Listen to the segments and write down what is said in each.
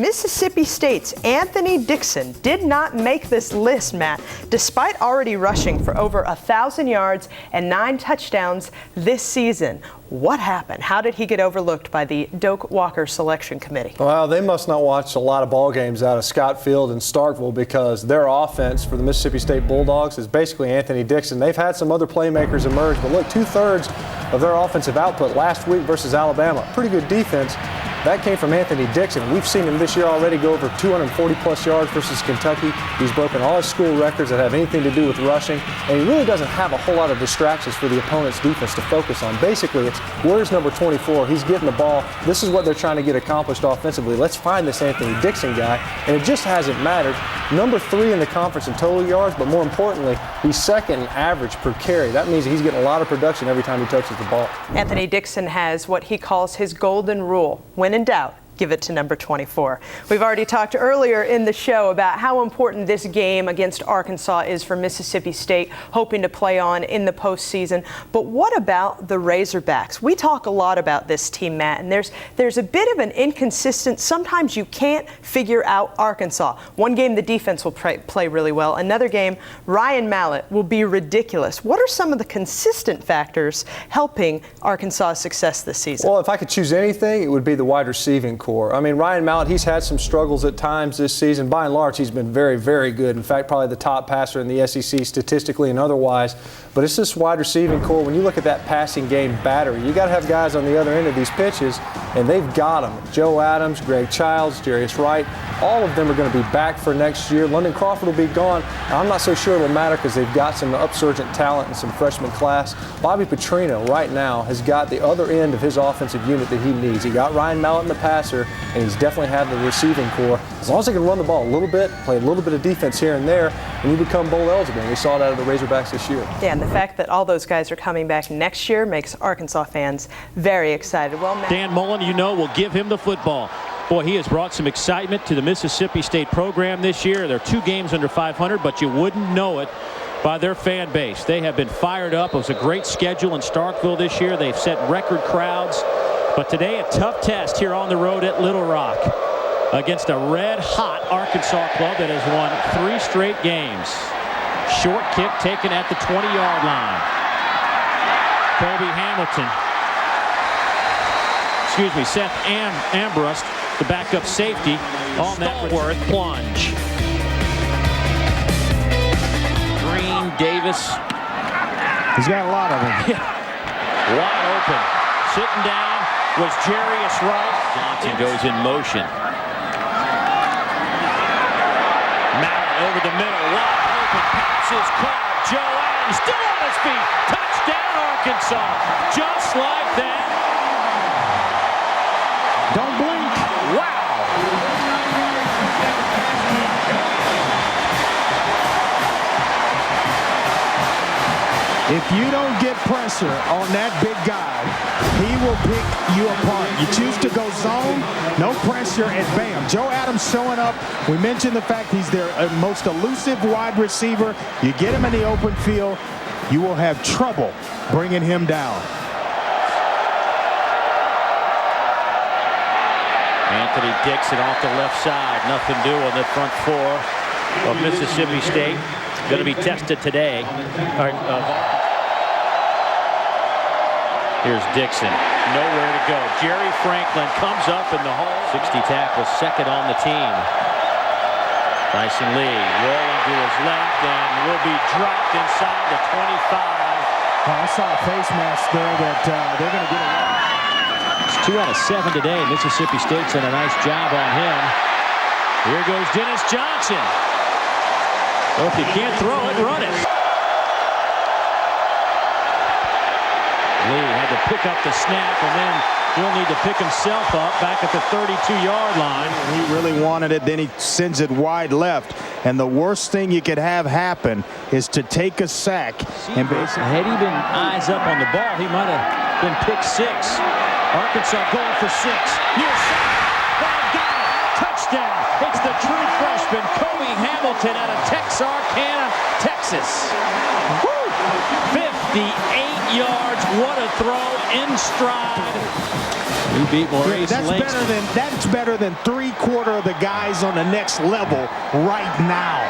Mississippi State's Anthony Dixon did not make this list, Matt, despite already rushing for over 1,000 yards and 9 touchdowns this season. What happened? How did he get overlooked by the Doak Walker Selection Committee? Well, they must not watch a lot of ball games out of Scott Field and Starkville, because their offense for the Mississippi State Bulldogs is basically Anthony Dixon. They've had some other playmakers emerge, but look, 2/3 of their offensive output last week versus Alabama. Pretty good defense. That came from Anthony Dixon. We've seen him this year already go over 240-plus yards versus Kentucky. He's broken all his school records that have anything to do with rushing, and he really doesn't have a whole lot of distractions for the opponent's defense to focus on. Basically, it's where's number 24? He's getting the ball. This is what they're trying to get accomplished offensively. Let's find this Anthony Dixon guy, and it just hasn't mattered. Number 3 in the conference in total yards, but more importantly, he's second in average per carry. That means he's getting a lot of production every time he touches the ball. Anthony Dixon has what he calls his golden rule. When in doubt, give it to number 24. We've already talked earlier in the show about how important this game against Arkansas is for Mississippi State, hoping to play on in the postseason. But what about the Razorbacks? We talk a lot about this team, Matt, and there's a bit of an inconsistent, sometimes you can't figure out Arkansas. One game the defense will play really well. Another game, Ryan Mallett will be ridiculous. What are some of the consistent factors helping Arkansas' success this season? Well, if I could choose anything, it would be the wide receiving core. I mean, Ryan Mallett, he's had some struggles at times this season. By and large, he's been very, very good. In fact, probably the top passer in the SEC statistically and otherwise. But it's this wide receiving core. When you look at that passing game battery, you got to have guys on the other end of these pitches, and they've got them. Joe Adams, Greg Childs, Jarius Wright, all of them are going to be back for next year. London Crawford will be gone. I'm not so sure it'll matter because they've got some upsurgent talent and some freshman class. Bobby Petrino right now has got the other end of his offensive unit that he needs. He got Ryan Mallett in the passer, and he's definitely had the receiving core. As long as they can run the ball a little bit, play a little bit of defense here and there, and you become bowl eligible. And we saw that out of the Razorbacks this year. Yeah, and the fact that all those guys are coming back next year makes Arkansas fans very excited. Well, Matt, Dan Mullen, you know, will give him the football. Boy, he has brought some excitement to the Mississippi State program this year. They're 2 games under 500, but you wouldn't know it by their fan base. They have been fired up. It was a great schedule in Starkville this year. They've set record crowds. But today, a tough test here on the road at Little Rock against a red-hot Arkansas club that has won 3 straight games. Short kick taken at the 20-yard line. Kobe Hamilton. Excuse me, Seth Ambrust, the backup safety, on that Stallworth plunge. Green, Davis. He's got a lot of them. Wide open. Sitting down was Jarius Wright. Johnson goes in motion. Mallett over the middle. Wide open. Pass is caught. Joe Adams still on his feet. Touchdown, Arkansas. Just like that. Don't blink. Wow. If you don't get pressure on that big guy, he will pick you apart. You choose to go zone, no pressure, and bam. Joe Adams showing up. We mentioned the fact he's their most elusive wide receiver. You get him in the open field, you will have trouble bringing him down. Anthony Dixon off the left side. Nothing doing. The front 4 of Mississippi State going to be tested today. Here's Dixon. Nowhere to go. Jerry Franklin comes up in the hole. 60 tackles, second on the team. Tyson Lee rolling to his left and will be dropped inside the 25. I saw a face mask there that they're going to get a 2 out of 7 today. Mississippi State's done a nice job on him. Here goes Dennis Johnson. Well, if you can't throw it, run it. Lee had to pick up the snap, and then he'll need to pick himself up back at the 32-yard line. He really wanted it, then he sends it wide left. And the worst thing you could have happen is to take a sack. And basically, had he been eyes up on the ball, he might have been picked 6. Arkansas going for 6. Here's they've got it. Touchdown. It's the true freshman, Kobe Hamilton, out of Texarkana, Texas. Woo! 58 yards. What a throw in stride. He beat Maurice Langston. That's better than 3/4 of the guys on the next level right now.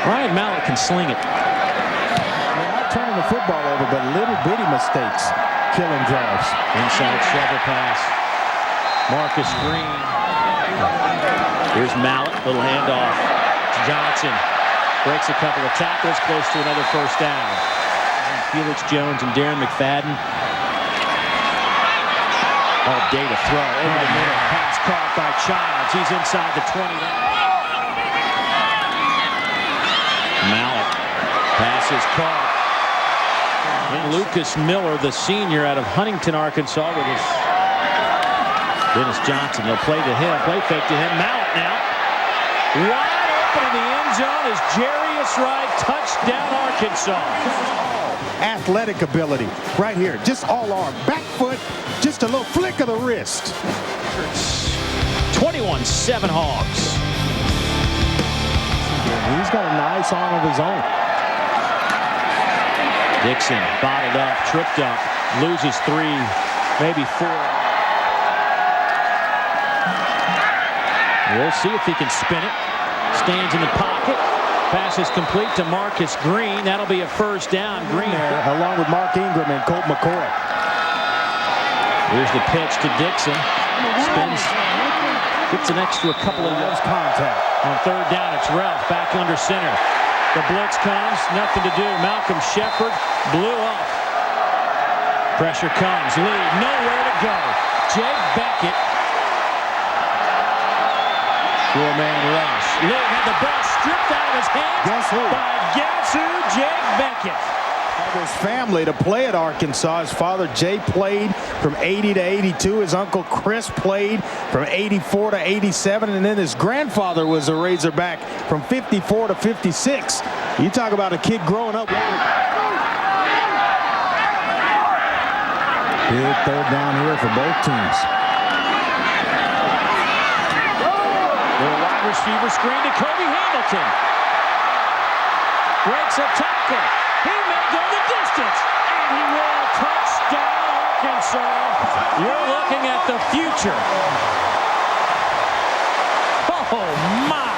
Ryan Mallett can sling it. Not turning the football over, but little bitty mistakes killing drives. Inside shovel pass. Marcus Green. Here's Mallett. Little handoff. Johnson breaks a couple of tackles, close to another first down. Felix Jones and Darren McFadden. All day to throw. Over the middle. Pass caught by Childs. He's inside the 20. Mallett. Pass is caught. And Lucas Miller, the senior out of Huntington, Arkansas, with his Dennis Johnson. They'll play to him. Play fake to him. Mallett now. Wide open in the end zone is Jarius Wright. Touchdown, Arkansas. Athletic ability right here. Just all arm. Back foot. Just a little flick of the wrist. 21-7 Hogs. He's got a nice arm of his own. Dixon bottled up, tripped up, loses 3, maybe 4. We'll see if he can spin it. Stands in the pocket. Pass is complete to Marcus Green. That'll be a first down. Green there, along with Mark Ingram and Colt McCoy. Here's the pitch to Dixon. Spins. Gets an extra couple of yards. Contact. On third down, it's Ralph back under center. The blitz comes. Nothing to do. Malcolm Shepard blew up. Pressure comes. Lee, nowhere to go. Jake Beckett. Four-man rush. Lee had the ball stripped out of his hands guess who? Jake Beckett. His family to play at Arkansas. His father Jay played from 80 to 82. His uncle Chris played from 84 to 87. And then his grandfather was a Razorback from 54 to 56. You talk about a kid growing up. Big third down here for both teams. The wide receiver screen to Kobe Hamilton. Breaks a tackle. He may go the distance. And he will. Touchdown, Arkansas. You're looking at the future. Oh, my.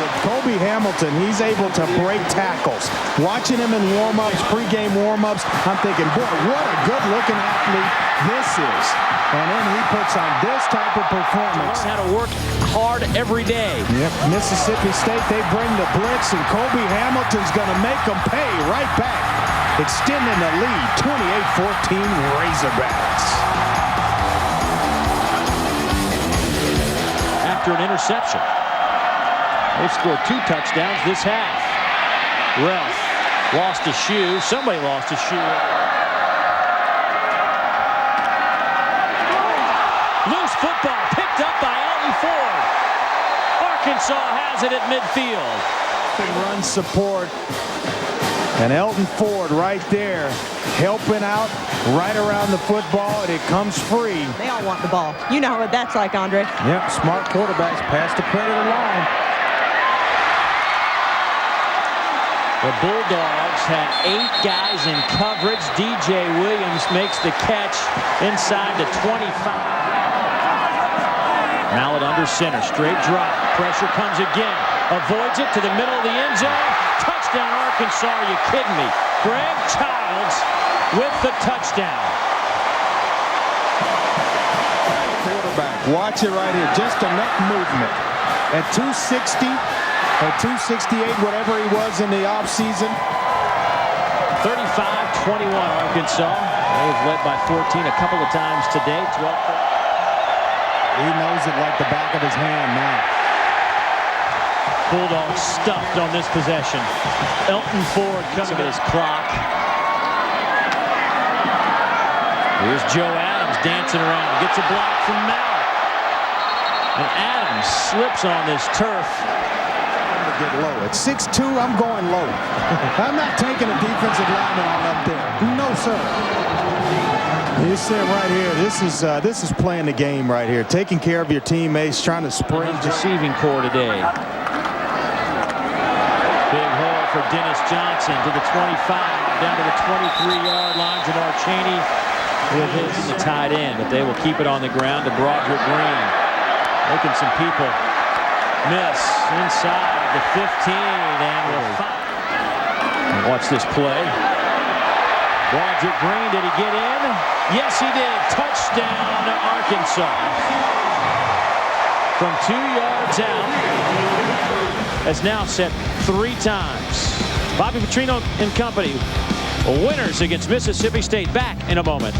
With Kobe Hamilton, he's able to break tackles. Watching him in warm-ups, pregame warm-ups, I'm thinking, boy, what a good-looking athlete this is. And then he puts on this type of performance. Learn how to work hard every day. Yep, Mississippi State, they bring the blitz, and Kobe Hamilton's going to make them pay right back. Extending the lead, 28-14 Razorbacks. After an interception. They've scored 2 touchdowns this half. Ralph lost a shoe. Somebody lost a shoe. Loose football picked up by Elton Ford. Arkansas has it at midfield. Run support. And Elton Ford right there helping out right around the football, and it comes free. They all want the ball. You know what that's like, Andre. Yep, smart quarterbacks pass the credit along. The Bulldogs had 8 guys in coverage. DJ Williams makes the catch inside the 25. Mallett under center, straight drop. Pressure comes again. Avoids it to the middle of the end zone. Touchdown, Arkansas. Are you kidding me? Greg Childs with the touchdown. Quarterback, watch it right here. Just enough movement. At 260 or 268, whatever he was in the offseason. 35-21 Arkansas. They've led by 14 a couple of times today. 12. He knows it like the back of his hand now. Bulldogs stuffed on this possession. Elton Ford coming at his clock. Here's Joe Adams dancing around. Gets a block from Mallett. And Adams slips on this turf. Get low. At 6'2", I'm going low. I'm not taking a defensive lineman on up there. No, sir. You see him right here. This is playing the game right here. Taking care of your teammates, trying to sprint. Receiving core today. Big hole for Dennis Johnson to the 25, down to the 23-yard line. Jamar Chaney with his tight end, but they will keep it on the ground to Broderick Green. Making some people miss inside the 15 and will find. Watch this play. Broderick Green, did he get in? Yes, he did. Touchdown to Arkansas. From 2 yards out. Has now set 3 times. Bobby Petrino and company, winners against Mississippi State. Back in a moment.